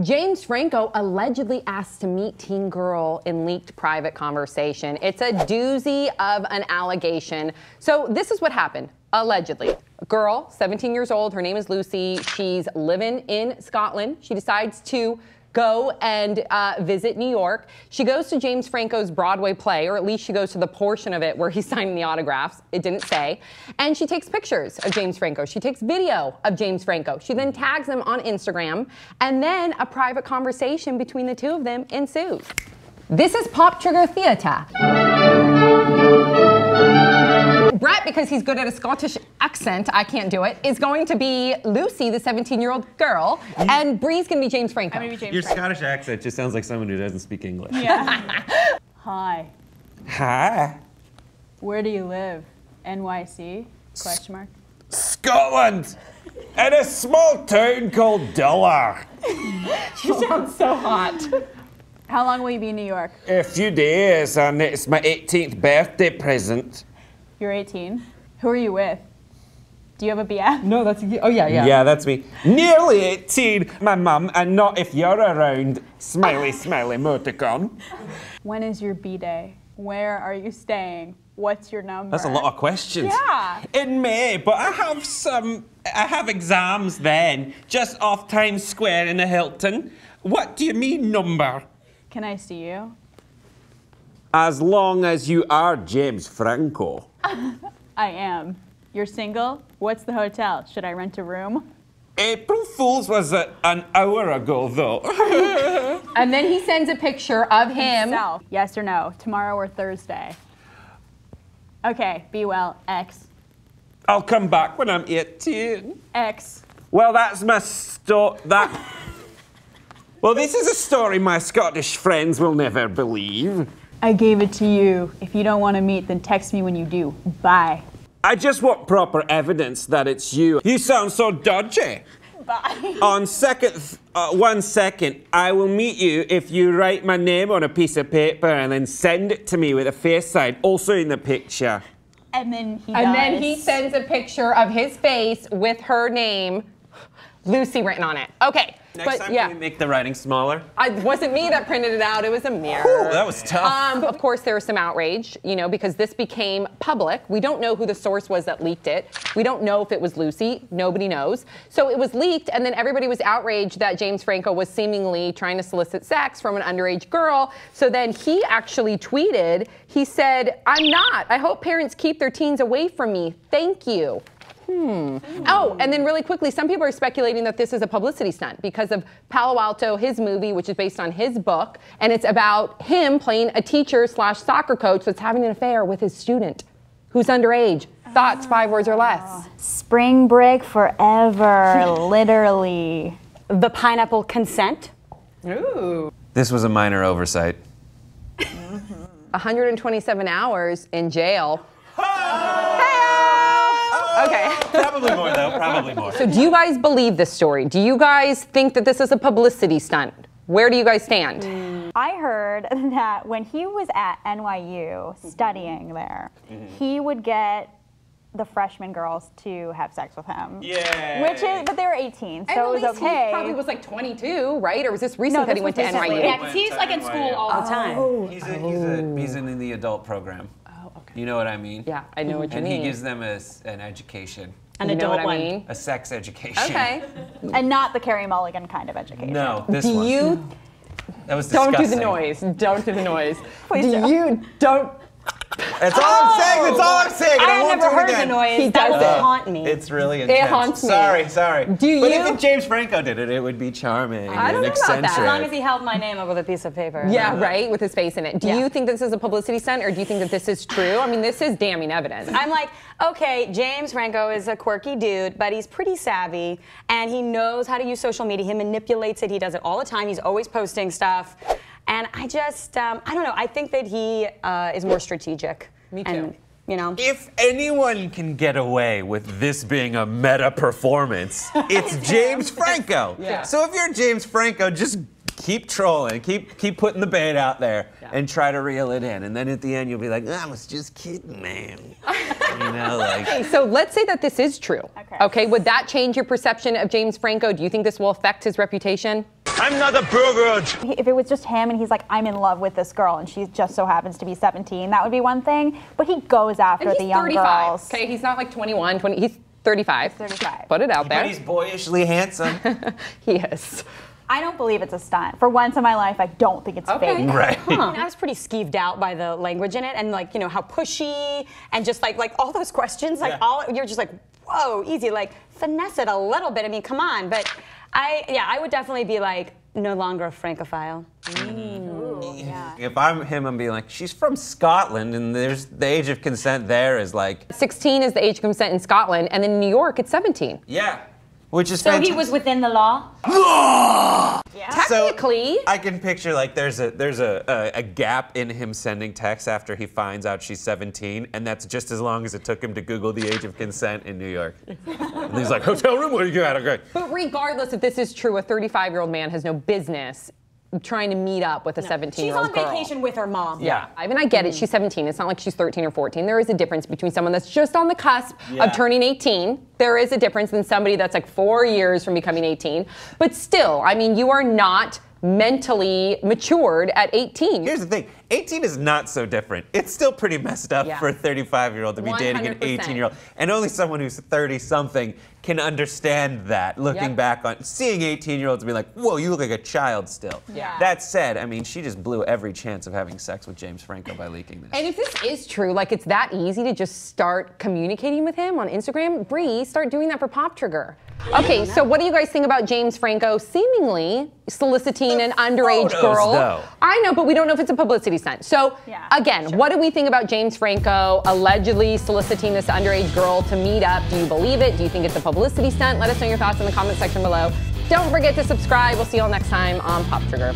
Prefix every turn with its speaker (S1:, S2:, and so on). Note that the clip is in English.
S1: James Franco allegedly asked to meet teen girl in leaked private conversation. It's a doozy of an allegation. So this is what happened, allegedly. A girl, 17 years old, her name is Lucy. She's living in Scotland. She decides to go and visit New York. She goes to James Franco's Broadway play, or at least she goes to the portion of it where he's signing the autographs. It didn't say. And she takes pictures of James Franco. She takes video of James Franco. She then tags him on Instagram, and then a private conversation between the two of them ensues. This is Pop Trigger Theatre. Brett, because he's good at a Scottish accent, I can't do it, is going to be Lucy, the 17-year-old girl, and Bree's going to be James Franco.
S2: I'm gonna be James
S3: Your
S2: Franco.
S3: Scottish accent just sounds like someone who doesn't speak English.
S2: Yeah. Hi.
S3: Hi.
S2: Where do you live? NYC? Question mark.
S3: Scotland! In a small town called Diller.
S1: You sound so hot.
S2: How long will you be in New York?
S3: A few days, and it's my 18th birthday present.
S2: You're 18. Who are you with? Do you have a BF?
S1: No, that's, oh yeah.
S3: Yeah, that's me. Nearly 18, my mum, and not if you're around. Smiley, smiley emoticon.
S2: When is your B-day? Where are you staying? What's your number?
S3: That's a lot of questions.
S2: Yeah.
S3: In May, but I have exams then, just off Times Square in the Hilton. What do you mean, number?
S2: Can I see you?
S3: As long as you are James Franco.
S2: I am. You're single? What's the hotel? Should I rent a room?
S3: April Fool's was an hour ago, though.
S1: And then he sends a picture of him.
S2: Himself. Yes or no? Tomorrow or Thursday? Okay, be well. X.
S3: I'll come back when I'm 18.
S2: X.
S3: Well, that's my Well, this is a story my Scottish friends will never believe.
S2: I gave it to you. If you don't want to meet, then text me when you do. Bye.
S3: I just want proper evidence that it's you. You sound so dodgy.
S2: Bye.
S3: On 1 second, I will meet you if you write my name on a piece of paper and then send it to me with a face sign, also in the picture.
S2: And then he
S1: And then he sends a picture of his face with her name, Lucy, written on it. Okay.
S3: Next time, can we make the writing smaller?
S1: It wasn't me that printed it out, it was a mirror.
S3: Ooh, that was tough.
S1: Of course, there was some outrage, because this became public. We don't know who the source was that leaked it. We don't know if it was Lucy. Nobody knows. So it was leaked, and then everybody was outraged that James Franco was seemingly trying to solicit sex from an underage girl. So then he actually tweeted, he said, "I'm not. I hope parents keep their teens away from me. Thank you." Oh, and then really quickly, some people are speculating that this is a publicity stunt because of Palo Alto, his movie, which is based on his book, and it's about him playing a teacher/soccer coach that's having an affair with his student who's underage. Thoughts, 5 words or less.
S4: Spring break forever, literally.
S5: The pineapple consent.
S1: Ooh.
S3: This was a minor oversight.
S1: 127 hours in jail. Okay.
S3: Probably more, though. Probably more.
S1: So do you guys believe this story? Do you guys think that this is a publicity stunt? Where do you guys stand?
S4: I heard that when he was at NYU studying there, he would get the freshman girls to have sex with him.
S3: Yeah.
S4: But they were 18, so
S1: And
S4: it was
S1: at least
S4: okay.
S1: He probably was like 22, right? Or was this recent that he went to
S4: recently.
S1: NYU?
S5: Yeah, because he's like in school all the time.
S3: He's in the adult program.
S1: Oh, okay.
S3: You know what I mean?
S1: Yeah, I know what you
S3: And
S1: mean.
S3: he gives them an education.
S5: An
S1: You know
S5: adult
S1: what I
S5: one.
S1: mean?
S3: A sex education.
S1: Okay.
S4: And not the Carrie Mulligan kind of education.
S3: No, this
S1: Do
S3: one.
S1: you
S3: That was
S1: don't
S3: disgusting.
S1: do the noise? Don't do the noise.
S4: Please
S1: do
S4: don't.
S1: you don't?
S3: That's all I'm saying. That's all I'm saying.
S5: I
S3: I
S5: have
S3: won't
S5: never
S3: do it
S5: heard
S3: again.
S5: the noise.
S1: He
S5: That
S1: does
S5: will
S1: it.
S5: haunt me.
S3: It's really intense.
S1: haunts me.
S3: Sorry.
S1: Do
S3: But
S1: you-
S3: if James Franco did it, it would be charming
S1: I don't
S3: and
S1: know about that.
S3: eccentric.
S5: As long as he held my name up with a piece of paper.
S1: Yeah, right, with his face in it. Do
S5: Yeah.
S1: you think this is a publicity stunt, or do you think that this is true? I mean, this is damning evidence.
S5: I'm like, okay, James Franco is a quirky dude, but he's pretty savvy, and he knows how to use social media. He manipulates it. He does it all the time. He's always posting stuff. And I just, I don't know. I think that he is more strategic.
S1: Me too.
S5: And,
S3: If anyone can get away with this being a meta performance, it's James Franco.
S1: Yeah.
S3: So if you're James Franco, just keep trolling, keep putting the bait out there, and try to reel it in. And then at the end, you'll be like, I was just kidding, man.
S1: Okay, so let's say that this is true.
S4: Okay.
S1: Okay, would that change your perception of James Franco? Do you think this will affect his reputation?
S6: I'm not a pervert.
S4: If it was just him and he's like, I'm in love with this girl and she just so happens to be 17, that would be one thing. But he goes after
S1: And
S4: the
S1: he's
S4: young
S1: 35.
S4: girls.
S1: Okay, he's not like 21, 20. He's 35.
S4: 35.
S1: Put it out there.
S3: But he's boyishly handsome.
S1: He is.
S4: I don't believe it's a stunt. For once in my life, I don't think it's
S1: Okay.
S4: fake.
S3: Right.
S5: I was pretty skeeved out by the language in it, and like, you know, how pushy and just like all those questions, like you're just like, whoa, easy, like finesse it a little bit. I mean, come on. But I would definitely be like, no longer a Francophile.
S3: If I'm him, I'm being like, she's from Scotland, and there's the age of consent there is like
S1: 16 is the age of consent in Scotland, and then in New York, it's 17.
S3: yeah, which is
S2: So
S3: fantastic.
S2: he was within the law?
S1: Technically.
S3: So I can picture like there's a gap in him sending texts after he finds out she's 17, and that's just as long as it took him to Google the age of consent in New York. And he's like, hotel room, where are you at? Okay.
S1: But regardless if this is true, a 35-year-old man has no business trying to meet up with a 17-year-old
S5: She's
S1: girl.
S5: on vacation with her mom.
S1: Yeah. I mean, I get it. She's 17. It's not like she's 13 or 14. There is a difference between someone that's just on the cusp of turning 18. There is a difference than somebody that's like 4 years from becoming 18. But still, I mean, you are not mentally matured at 18.
S3: Here's the thing, 18 is not so different. It's still pretty messed up for a 35-year-old to be dating an
S1: 100%.
S3: 18-year-old. And only someone who's 30-something can understand that, looking back on, seeing 18-year-olds and be like, whoa, you look like a child still.
S1: Yeah.
S3: That said, I mean, she just blew every chance of having sex with James Franco by leaking this.
S1: And if this is true, like it's that easy to just start communicating with him on Instagram, Bree, start doing that for Pop Trigger. Okay, so what do you guys think about James Franco seemingly soliciting an underage
S3: photos,
S1: girl?
S3: though.
S1: I know, but we don't know if it's a publicity stunt. So again, what do we think about James Franco allegedly soliciting this underage girl to meet up? Do you believe it? Do you think it's a publicity stunt? Let us know your thoughts in the comment section below. Don't forget to subscribe. We'll see you all next time on Pop Trigger.